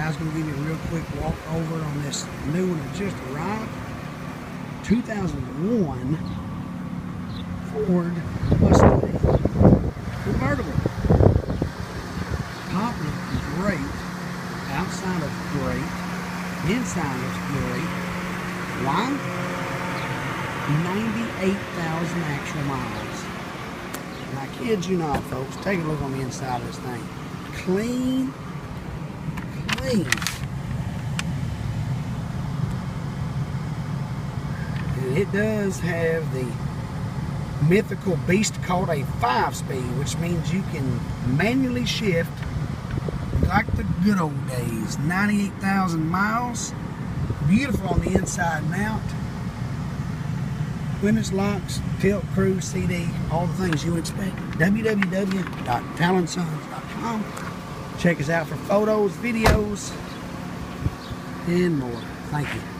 guys, going to give you a real quick walk over on this new one that just arrived. 2001 Ford Mustang convertible. Top looks great. Outside looks great. Inside looks great. Why? 98,000 actual miles. And I kid you not, folks. Take a look on the inside of this thing. Clean. And it does have the mythical beast called a 5-speed, which means you can manually shift like the good old days. 98,000 miles. Beautiful on the inside and out. Windows, locks, tilt, cruise, CD, all the things you would expect. www.towelsons.com. Check us out for photos, videos, and more. Thank you.